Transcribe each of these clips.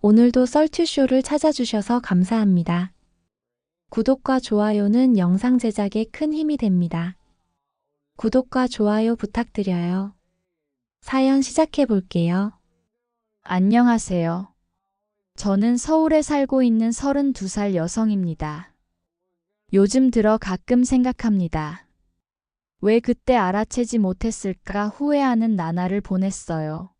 오늘도 썰튜쇼를 찾아주셔서 감사합니다. 구독과 좋아요는 영상 제작에 큰 힘이 됩니다. 구독과 좋아요 부탁드려요. 사연 시작해 볼게요. 안녕하세요. 저는 서울에 살고 있는 32살 여성입니다. 요즘 들어 가끔 생각합니다. 왜 그때 알아채지 못했을까 후회하는 나날을 보냈어요.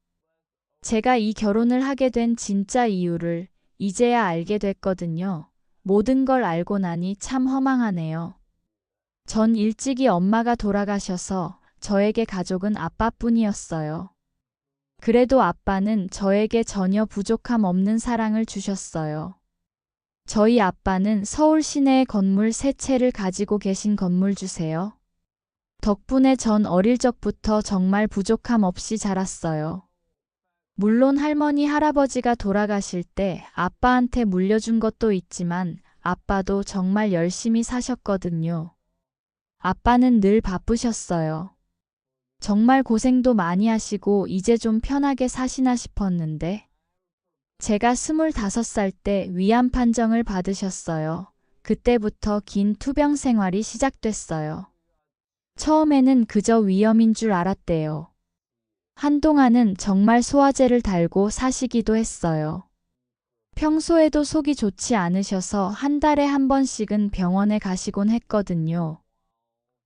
제가 이 결혼을 하게 된 진짜 이유를 이제야 알게 됐거든요. 모든 걸 알고 나니 참 허망하네요. 전 일찍이 엄마가 돌아가셔서 저에게 가족은 아빠뿐이었어요. 그래도 아빠는 저에게 전혀 부족함 없는 사랑을 주셨어요. 저희 아빠는 서울 시내에 건물 3채를 가지고 계신 건물주세요. 덕분에 전 어릴 적부터 정말 부족함 없이 자랐어요. 물론 할머니 할아버지가 돌아가실 때 아빠한테 물려준 것도 있지만 아빠도 정말 열심히 사셨거든요. 아빠는 늘 바쁘셨어요. 정말 고생도 많이 하시고 이제 좀 편하게 사시나 싶었는데 제가 25살 때 위암 판정을 받으셨어요. 그때부터 긴 투병 생활이 시작됐어요. 처음에는 그저 위염인 줄 알았대요. 한동안은 정말 소화제를 달고 사시기도 했어요. 평소에도 속이 좋지 않으셔서 한 달에 한 번씩은 병원에 가시곤 했거든요.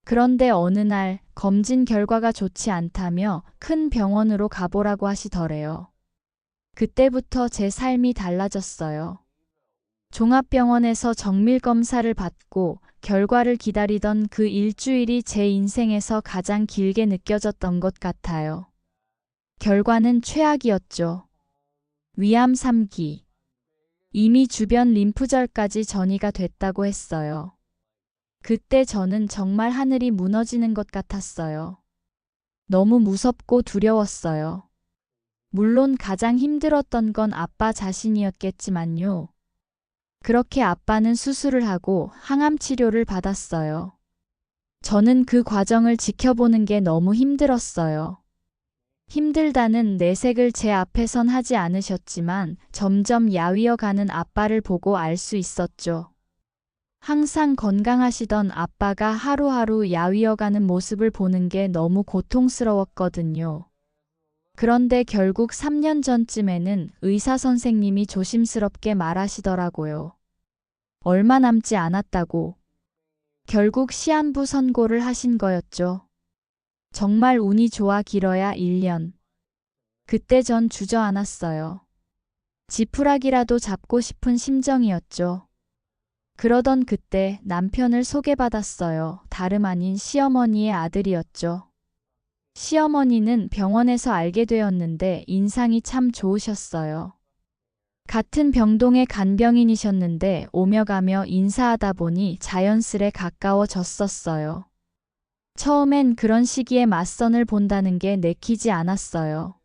그런데 어느 날 검진 결과가 좋지 않다며 큰 병원으로 가보라고 하시더래요. 그때부터 제 삶이 달라졌어요. 종합병원에서 정밀검사를 받고 결과를 기다리던 그 일주일이 제 인생에서 가장 길게 느껴졌던 것 같아요. 결과는 최악이었죠. 위암 3기. 이미 주변 림프절까지 전이가 됐다고 했어요. 그때 저는 정말 하늘이 무너지는 것 같았어요. 너무 무섭고 두려웠어요. 물론 가장 힘들었던 건 아빠 자신이었겠지만요. 그렇게 아빠는 수술을 하고 항암 치료를 받았어요. 저는 그 과정을 지켜보는 게 너무 힘들었어요. 힘들다는 내색을 제 앞에선 하지 않으셨지만 점점 야위어 가는 아빠를 보고 알 수 있었죠. 항상 건강하시던 아빠가 하루하루 야위어 가는 모습을 보는 게 너무 고통스러웠거든요. 그런데 결국 3년 전쯤에는 의사 선생님이 조심스럽게 말하시더라고요. 얼마 남지 않았다고. 결국 시한부 선고를 하신 거였죠. 정말 운이 좋아 길어야 1년. 그때 전 주저앉았어요. 지푸라기라도 잡고 싶은 심정이었죠. 그러던 그때 남편을 소개받았어요. 다름 아닌 시어머니의 아들이었죠. 시어머니는 병원에서 알게 되었는데 인상이 참 좋으셨어요. 같은 병동의 간병인이셨는데 오며 가며 인사하다 보니 자연스레 가까워졌었어요. 처음엔 그런 시기에 맞선을 본다는 게 내키지 않았어요.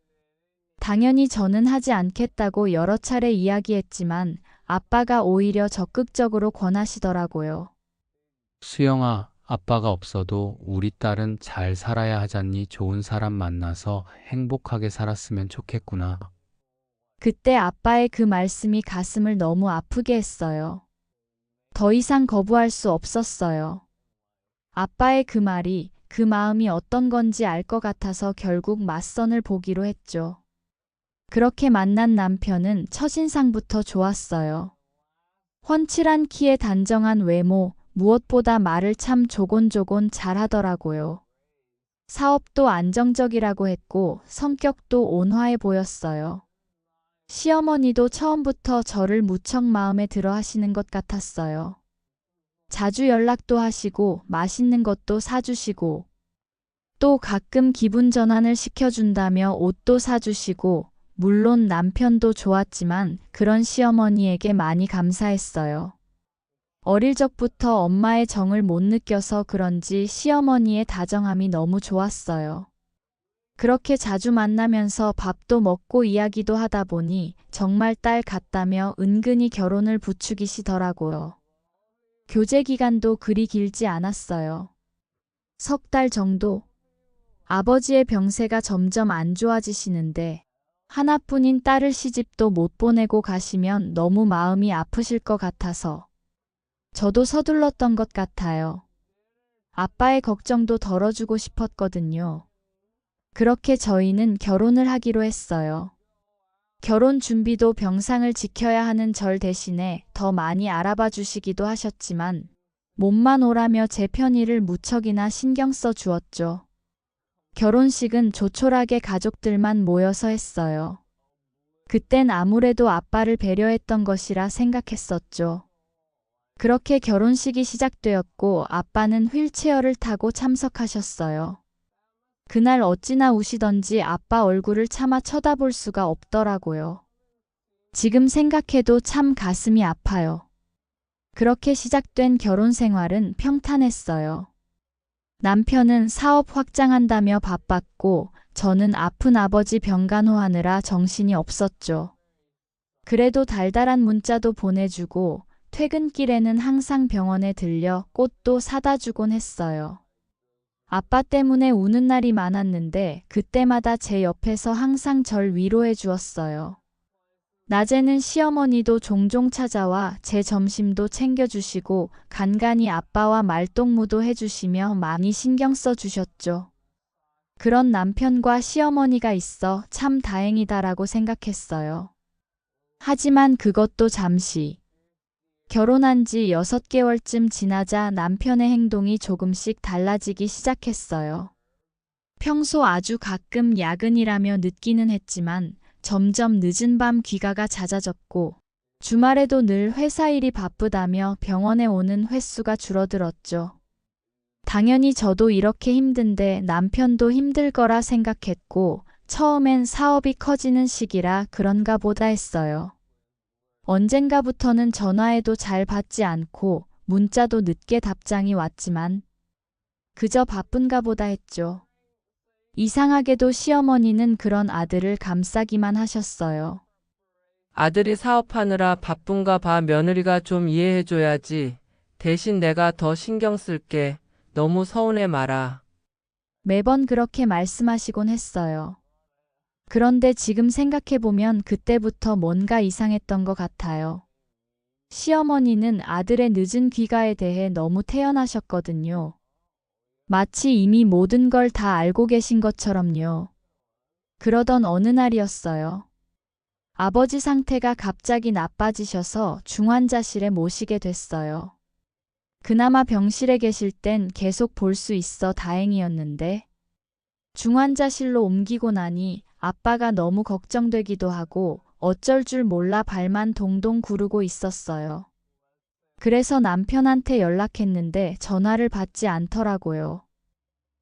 당연히 저는 하지 않겠다고 여러 차례 이야기했지만 아빠가 오히려 적극적으로 권하시더라고요. 수영아, 아빠가 없어도 우리 딸은 잘 살아야 하잖니. 좋은 사람 만나서 행복하게 살았으면 좋겠구나. 그때 아빠의 그 말씀이 가슴을 너무 아프게 했어요. 더 이상 거부할 수 없었어요. 아빠의 그 말이 그 마음이 어떤 건지 알 것 같아서 결국 맞선을 보기로 했죠. 그렇게 만난 남편은 첫인상부터 좋았어요. 훤칠한 키에 단정한 외모, 무엇보다 말을 참 조곤조곤 잘하더라고요. 사업도 안정적이라고 했고 성격도 온화해 보였어요. 시어머니도 처음부터 저를 무척 마음에 들어 하시는 것 같았어요. 자주 연락도 하시고 맛있는 것도 사주시고 또 가끔 기분 전환을 시켜준다며 옷도 사주시고 물론 남편도 좋았지만 그런 시어머니에게 많이 감사했어요. 어릴 적부터 엄마의 정을 못 느껴서 그런지 시어머니의 다정함이 너무 좋았어요. 그렇게 자주 만나면서 밥도 먹고 이야기도 하다 보니 정말 딸 같다며 은근히 결혼을 부추기시더라고요. 교제 기간도 그리 길지 않았어요. 3달 정도. 아버지의 병세가 점점 안 좋아지시는데 하나뿐인 딸을 시집도 못 보내고 가시면 너무 마음이 아프실 것 같아서 저도 서둘렀던 것 같아요. 아빠의 걱정도 덜어주고 싶었거든요. 그렇게 저희는 결혼을 하기로 했어요. 결혼 준비도 병상을 지켜야 하는 절 대신에 더 많이 알아봐 주시기도 하셨지만 몸만 오라며 제 편의를 무척이나 신경 써 주었죠. 결혼식은 조촐하게 가족들만 모여서 했어요. 그땐 아무래도 아빠를 배려했던 것이라 생각했었죠. 그렇게 결혼식이 시작되었고 아빠는 휠체어를 타고 참석하셨어요. 그날 어찌나 우시던지 아빠 얼굴을 차마 쳐다볼 수가 없더라고요. 지금 생각해도 참 가슴이 아파요. 그렇게 시작된 결혼 생활은 평탄했어요. 남편은 사업 확장한다며 바빴고 저는 아픈 아버지 병간호하느라 정신이 없었죠. 그래도 달달한 문자도 보내주고 퇴근길에는 항상 병원에 들려 꽃도 사다 주곤 했어요. 아빠 때문에 우는 날이 많았는데 그때마다 제 옆에서 항상 절 위로해 주었어요. 낮에는 시어머니도 종종 찾아와 제 점심도 챙겨주시고 간간히 아빠와 말동무도 해주시며 많이 신경 써 주셨죠. 그런 남편과 시어머니가 있어 참 다행이다라고 생각했어요. 하지만 그것도 잠시. 결혼한 지 6개월쯤 지나자 남편의 행동이 조금씩 달라지기 시작했어요. 평소 아주 가끔 야근이라며 늦기는 했지만 점점 늦은 밤 귀가가 잦아졌고 주말에도 늘 회사 일이 바쁘다며 병원에 오는 횟수가 줄어들었죠. 당연히 저도 이렇게 힘든데 남편도 힘들 거라 생각했고 처음엔 사업이 커지는 시기라 그런가 보다 했어요. 언젠가부터는 전화해도 잘 받지 않고 문자도 늦게 답장이 왔지만 그저 바쁜가 보다 했죠. 이상하게도 시어머니는 그런 아들을 감싸기만 하셨어요. 아들이 사업하느라 바쁜가 봐. 며느리가 좀 이해해줘야지. 대신 내가 더 신경 쓸게. 너무 서운해 마라. 매번 그렇게 말씀하시곤 했어요. 그런데 지금 생각해보면 그때부터 뭔가 이상했던 것 같아요. 시어머니는 아들의 늦은 귀가에 대해 너무 태연하셨거든요. 마치 이미 모든 걸 다 알고 계신 것처럼요. 그러던 어느 날이었어요. 아버지 상태가 갑자기 나빠지셔서 중환자실에 모시게 됐어요. 그나마 병실에 계실 땐 계속 볼 수 있어 다행이었는데 중환자실로 옮기고 나니 아빠가 너무 걱정되기도 하고 어쩔 줄 몰라 발만 동동 구르고 있었어요. 그래서 남편한테 연락했는데 전화를 받지 않더라고요.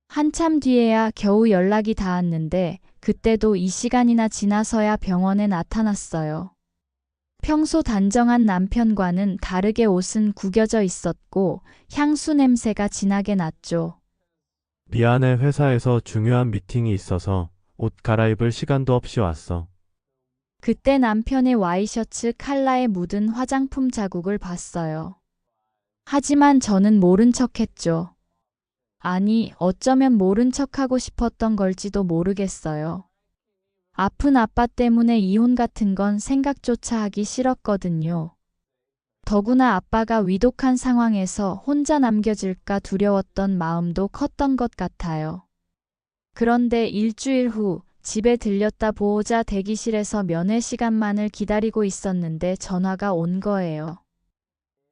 한참 뒤에야 겨우 연락이 닿았는데 그때도 이 시간이나 지나서야 병원에 나타났어요. 평소 단정한 남편과는 다르게 옷은 구겨져 있었고 향수 냄새가 진하게 났죠. 미안해, 회사에서 중요한 미팅이 있어서 옷 갈아입을 시간도 없이 왔어. 그때 남편의 와이셔츠 칼라에 묻은 화장품 자국을 봤어요. 하지만 저는 모른 척했죠. 아니, 어쩌면 모른 척하고 싶었던 걸지도 모르겠어요. 아픈 아빠 때문에 이혼 같은 건 생각조차 하기 싫었거든요. 더구나 아빠가 위독한 상황에서 혼자 남겨질까 두려웠던 마음도 컸던 것 같아요. 그런데 일주일 후 집에 들렸다 보호자 대기실에서 면회 시간만을 기다리고 있었는데 전화가 온 거예요.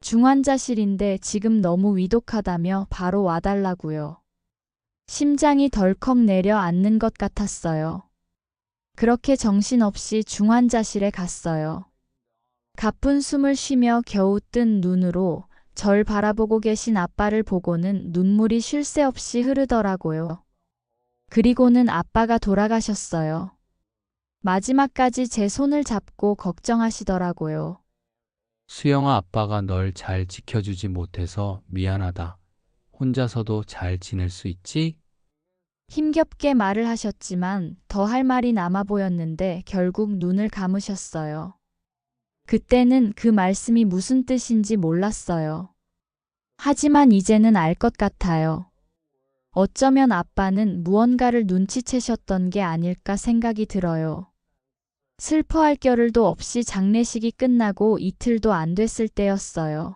중환자실인데 지금 너무 위독하다며 바로 와달라고요. 심장이 덜컥 내려앉는 것 같았어요. 그렇게 정신없이 중환자실에 갔어요. 가쁜 숨을 쉬며 겨우 뜬 눈으로 절 바라보고 계신 아빠를 보고는 눈물이 쉴 새 없이 흐르더라고요. 그리고는 아빠가 돌아가셨어요. 마지막까지 제 손을 잡고 걱정하시더라고요. 수영아, 아빠가 널 잘 지켜주지 못해서 미안하다. 혼자서도 잘 지낼 수 있지? 힘겹게 말을 하셨지만 더 할 말이 남아 보였는데 결국 눈을 감으셨어요. 그때는 그 말씀이 무슨 뜻인지 몰랐어요. 하지만 이제는 알 것 같아요. 어쩌면 아빠는 무언가를 눈치채셨던 게 아닐까 생각이 들어요. 슬퍼할 겨를도 없이 장례식이 끝나고 이틀도 안 됐을 때였어요.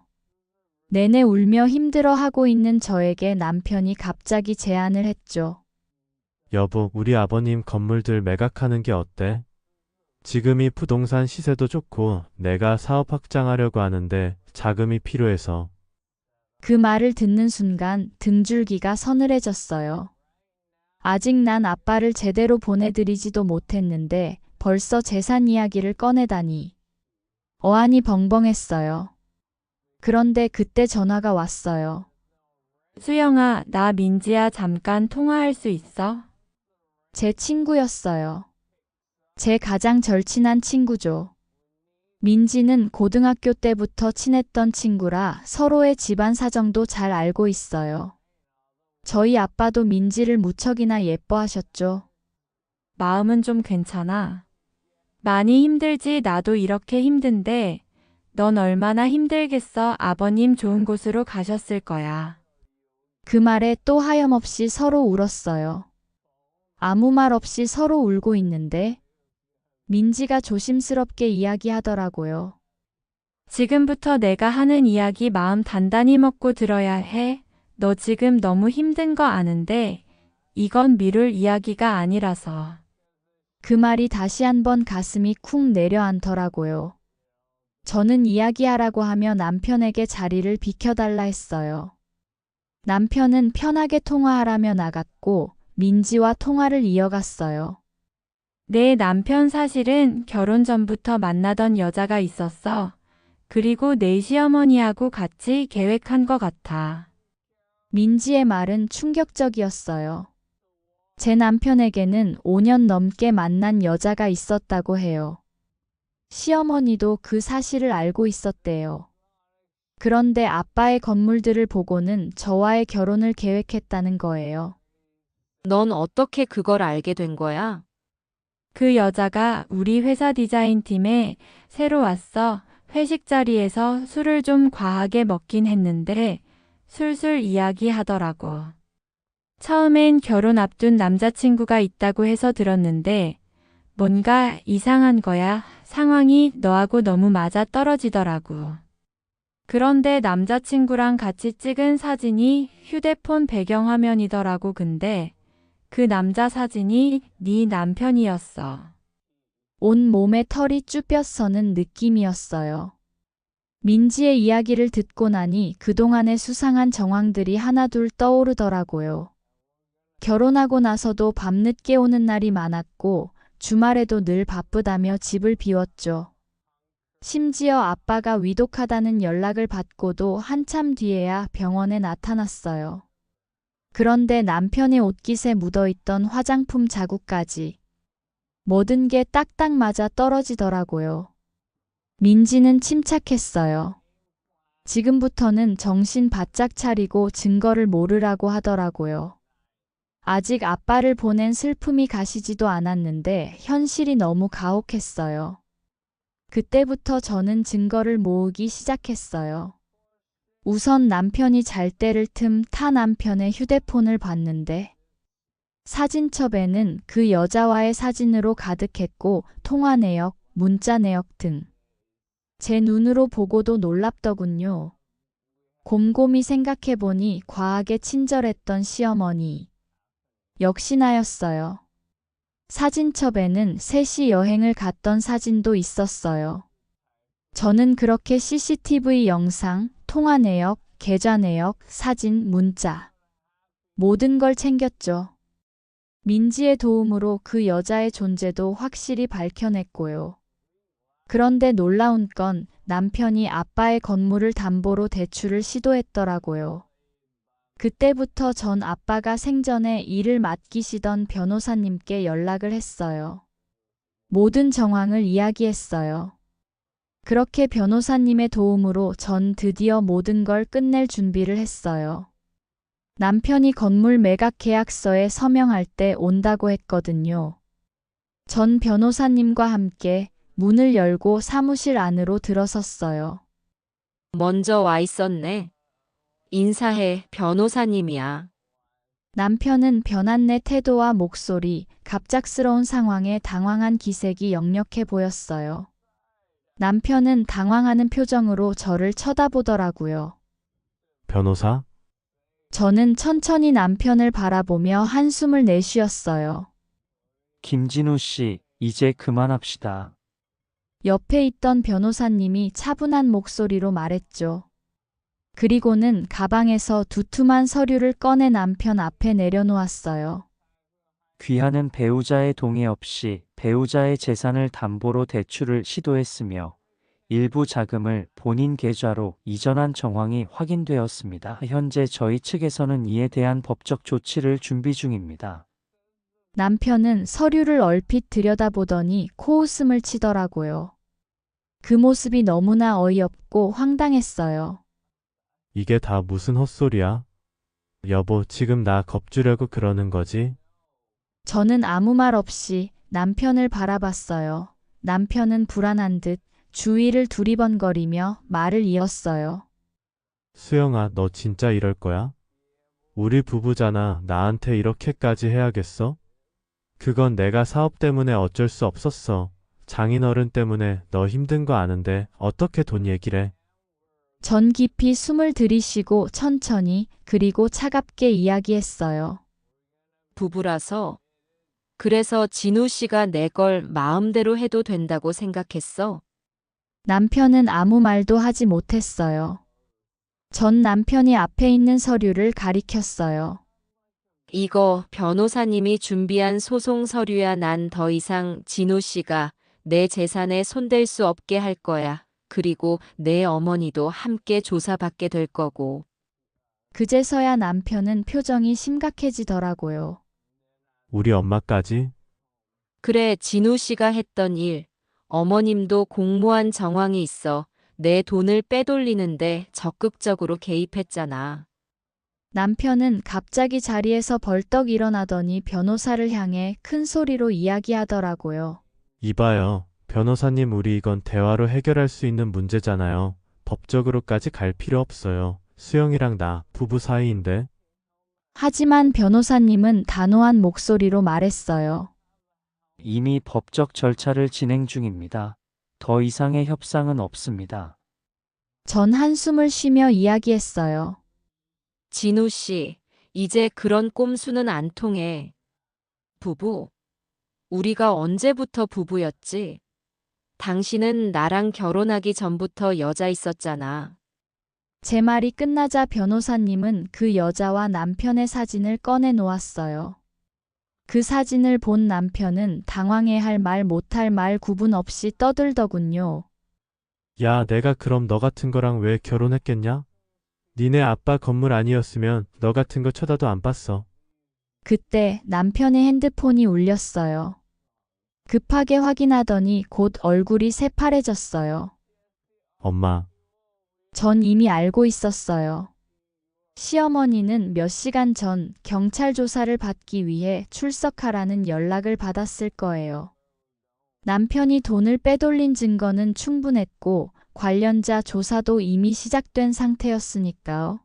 내내 울며 힘들어하고 있는 저에게 남편이 갑자기 제안을 했죠. 여보, 우리 아버님 건물들 매각하는 게 어때? 지금이 부동산 시세도 좋고 내가 사업 확장하려고 하는데 자금이 필요해서. 그 말을 듣는 순간 등줄기가 서늘해졌어요. 아직 난 아빠를 제대로 보내드리지도 못했는데 벌써 재산 이야기를 꺼내다니. 어안이 벙벙했어요. 그런데 그때 전화가 왔어요. 수영아, 나 민지야 잠깐 통화할 수 있어? 제 친구였어요. 제 가장 절친한 친구죠. 민지는 고등학교 때부터 친했던 친구라 서로의 집안 사정도 잘 알고 있어요. 저희 아빠도 민지를 무척이나 예뻐하셨죠. 마음은 좀 괜찮아. 많이 힘들지 나도 이렇게 힘든데 넌 얼마나 힘들겠어. 아버님 좋은 곳으로 가셨을 거야. 그 말에 또 하염없이 서로 울었어요. 아무 말 없이 서로 울고 있는데 민지가 조심스럽게 이야기하더라고요. 지금부터 내가 하는 이야기 마음 단단히 먹고 들어야 해. 너 지금 너무 힘든 거 아는데 이건 미룰 이야기가 아니라서. 그 말이 다시 한번 가슴이 쿵 내려앉더라고요. 저는 이야기하라고 하며 남편에게 자리를 비켜달라 했어요. 남편은 편하게 통화하라며 나갔고 민지와 통화를 이어갔어요. 내 남편 사실은 결혼 전부터 만나던 여자가 있었어. 그리고 내 시어머니하고 같이 계획한 것 같아. 민지의 말은 충격적이었어요. 제 남편에게는 5년 넘게 만난 여자가 있었다고 해요. 시어머니도 그 사실을 알고 있었대요. 그런데 아빠의 건물들을 보고는 저와의 결혼을 계획했다는 거예요. 넌 어떻게 그걸 알게 된 거야? 그 여자가 우리 회사 디자인팀에 새로 왔어. 회식 자리에서 술을 좀 과하게 먹긴 했는데 술술 이야기하더라고. 처음엔 결혼 앞둔 남자친구가 있다고 해서 들었는데 뭔가 이상한 거야. 상황이 너하고 너무 맞아 떨어지더라고. 그런데 남자친구랑 같이 찍은 사진이 휴대폰 배경화면이더라고. 근데 그 남자 사진이 네 남편이었어. 온 몸에 털이 쭈뼛 서는 느낌이었어요. 민지의 이야기를 듣고 나니 그동안의 수상한 정황들이 하나둘 떠오르더라고요. 결혼하고 나서도 밤늦게 오는 날이 많았고 주말에도 늘 바쁘다며 집을 비웠죠. 심지어 아빠가 위독하다는 연락을 받고도 한참 뒤에야 병원에 나타났어요. 그런데 남편의 옷깃에 묻어있던 화장품 자국까지 모든 게 딱딱 맞아 떨어지더라고요. 민지는 침착했어요. 지금부터는 정신 바짝 차리고 증거를 모르라고 하더라고요. 아직 아빠를 보낸 슬픔이 가시지도 않았는데 현실이 너무 가혹했어요. 그때부터 저는 증거를 모으기 시작했어요. 우선 남편이 잘 때를 틈 타 남편의 휴대폰을 봤는데 사진첩에는 그 여자와의 사진으로 가득했고 통화 내역, 문자 내역 등. 제 눈으로 보고도 놀랍더군요. 곰곰이 생각해보니 과하게 친절했던 시어머니. 역시 나였어요. 사진첩에는 셋이 여행을 갔던 사진도 있었어요. 저는 그렇게 CCTV 영상, 통화 내역, 계좌 내역, 사진, 문자. 모든 걸 챙겼죠. 민지의 도움으로 그 여자의 존재도 확실히 밝혀냈고요. 그런데 놀라운 건 남편이 아빠의 건물을 담보로 대출을 시도했더라고요. 그때부터 전 아빠가 생전에 일을 맡기시던 변호사님께 연락을 했어요. 모든 정황을 이야기했어요. 그렇게 변호사님의 도움으로 전 드디어 모든 걸 끝낼 준비를 했어요. 남편이 건물 매각 계약서에 서명할 때 온다고 했거든요. 전 변호사님과 함께 문을 열고 사무실 안으로 들어섰어요. 먼저 와 있었네. 인사해, 변호사님이야. 남편은 변한 내 태도와 목소리, 갑작스러운 상황에 당황한 기색이 역력해 보였어요. 남편은 당황하는 표정으로 저를 쳐다보더라고요. 변호사? 저는 천천히 남편을 바라보며 한숨을 내쉬었어요. 김진우 씨, 이제 그만합시다. 옆에 있던 변호사님이 차분한 목소리로 말했죠. 그리고는 가방에서 두툼한 서류를 꺼내 남편 앞에 내려놓았어요. 귀하는 배우자의 동의 없이 배우자의 재산을 담보로 대출을 시도했으며 일부 자금을 본인 계좌로 이전한 정황이 확인되었습니다. 현재 저희 측에서는 이에 대한 법적 조치를 준비 중입니다. 남편은 서류를 얼핏 들여다보더니 코웃음을 치더라고요. 그 모습이 너무나 어이없고 황당했어요. 이게 다 무슨 헛소리야? 여보, 지금 나 겁주려고 그러는 거지? 저는 아무 말 없이 남편을 바라봤어요. 남편은 불안한 듯 주위를 두리번거리며 말을 이었어요. 수영아, 너 진짜 이럴 거야? 우리 부부잖아. 나한테 이렇게까지 해야겠어? 그건 내가 사업 때문에 어쩔 수 없었어. 장인어른 때문에 너 힘든 거 아는데 어떻게 돈 얘기를 해? 전 깊이 숨을 들이쉬고 천천히 그리고 차갑게 이야기했어요. 부부라서. 그래서 진우 씨가 내 걸 마음대로 해도 된다고 생각했어. 남편은 아무 말도 하지 못했어요. 전 남편이 앞에 있는 서류를 가리켰어요. 이거 변호사님이 준비한 소송 서류야. 난 더 이상 진우 씨가 내 재산에 손댈 수 없게 할 거야. 그리고 내 어머니도 함께 조사받게 될 거고. 그제서야 남편은 표정이 심각해지더라고요. 우리 엄마까지? 그래, 진우 씨가 했던 일. 어머님도 공모한 정황이 있어. 내 돈을 빼돌리는데 적극적으로 개입했잖아. 남편은 갑자기 자리에서 벌떡 일어나더니 변호사를 향해 큰 소리로 이야기하더라고요. 이봐요. 변호사님, 우리 이건 대화로 해결할 수 있는 문제잖아요. 법적으로까지 갈 필요 없어요. 수영이랑 나 부부 사이인데. 하지만 변호사님은 단호한 목소리로 말했어요. 이미 법적 절차를 진행 중입니다. 더 이상의 협상은 없습니다. 전 한숨을 쉬며 이야기했어요. 진우 씨, 이제 그런 꼼수는 안 통해. 부부? 우리가 언제부터 부부였지? 당신은 나랑 결혼하기 전부터 여자 있었잖아. 제 말이 끝나자 변호사님은 그 여자와 남편의 사진을 꺼내 놓았어요. 그 사진을 본 남편은 당황해 할 말 못할 말 구분 없이 떠들더군요. 야, 내가 그럼 너 같은 거랑 왜 결혼했겠냐? 니네 아빠 건물 아니었으면 너 같은 거 쳐다도 안 봤어. 그때 남편의 핸드폰이 울렸어요. 급하게 확인하더니 곧 얼굴이 새파래졌어요. 엄마, 전 이미 알고 있었어요. 시어머니는 몇 시간 전 경찰 조사를 받기 위해 출석하라는 연락을 받았을 거예요. 남편이 돈을 빼돌린 증거는 충분했고 관련자 조사도 이미 시작된 상태였으니까요.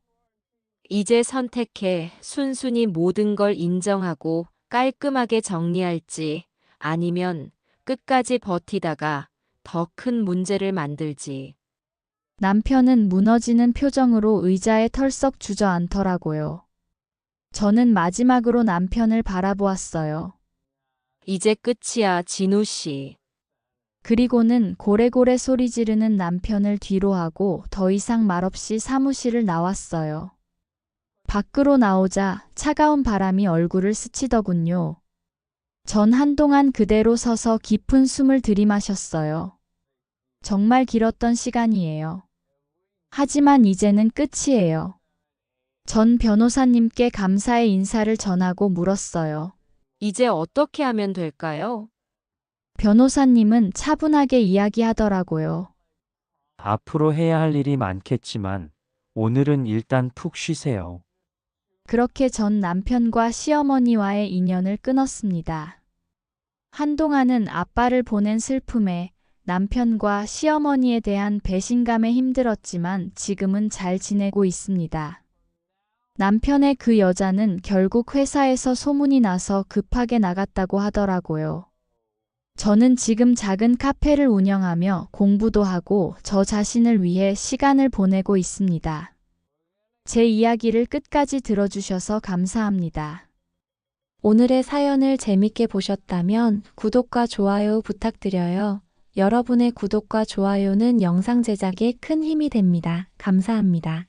이제 선택해. 순순히 모든 걸 인정하고 깔끔하게 정리할지, 아니면 끝까지 버티다가 더 큰 문제를 만들지. 남편은 무너지는 표정으로 의자에 털썩 주저앉더라고요. 저는 마지막으로 남편을 바라보았어요. 이제 끝이야, 진우 씨. 그리고는 고래고래 소리 지르는 남편을 뒤로하고 더 이상 말없이 사무실을 나왔어요. 밖으로 나오자 차가운 바람이 얼굴을 스치더군요. 전 한동안 그대로 서서 깊은 숨을 들이마셨어요. 정말 길었던 시간이에요. 하지만 이제는 끝이에요. 전 변호사님께 감사의 인사를 전하고 물었어요. 이제 어떻게 하면 될까요? 변호사님은 차분하게 이야기하더라고요. 앞으로 해야 할 일이 많겠지만 오늘은 일단 푹 쉬세요. 그렇게 전 남편과 시어머니와의 인연을 끊었습니다. 한동안은 아빠를 보낸 슬픔에 남편과 시어머니에 대한 배신감에 힘들었지만 지금은 잘 지내고 있습니다. 남편의 그 여자는 결국 회사에서 소문이 나서 급하게 나갔다고 하더라고요. 저는 지금 작은 카페를 운영하며 공부도 하고 저 자신을 위해 시간을 보내고 있습니다. 제 이야기를 끝까지 들어주셔서 감사합니다. 오늘의 사연을 재밌게 보셨다면 구독과 좋아요 부탁드려요. 여러분의 구독과 좋아요는 영상 제작에 큰 힘이 됩니다. 감사합니다.